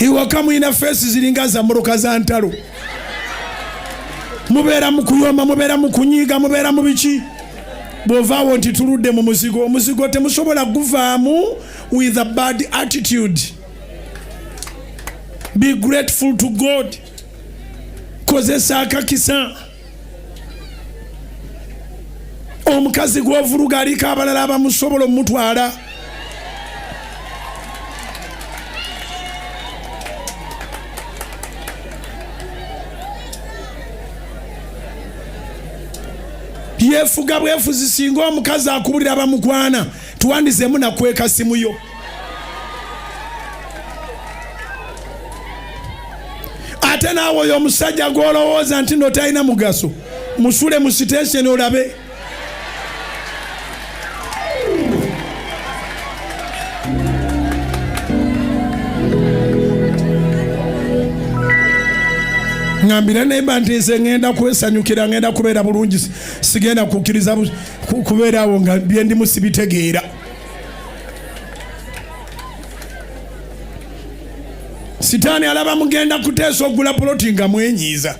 iwaka mwina feesi ziringa za moroka za ntalo. Mubeera mukuyomba, mubeera mukunyiiga, mubeera mu biki. Bw'ovaawo nti tuludde mu muzigo, omuzigo temusobola kuguvaamu with a bad attitude. Be grateful to God. Kozesa akakisa. Omukazi gw'ovuruga aliko abalala abamusobola omutwala. Yefuga bwefuzi singa omukazi akubulira bamukwana tuwandizemu nakweka simu yo. Ate naawe oyo omusajja gw'olowooza nti no talina mugaso musule mu station olabe. Ngambira neba nti nze ngenda kwesanyukira, ngenda kubeera bulungi, sigenda kukkiriza kubeera awo nga bye ndimu sibitegeera. Sitaani alaba mugenda kuteesa ogula poloti nga mwenyiiza.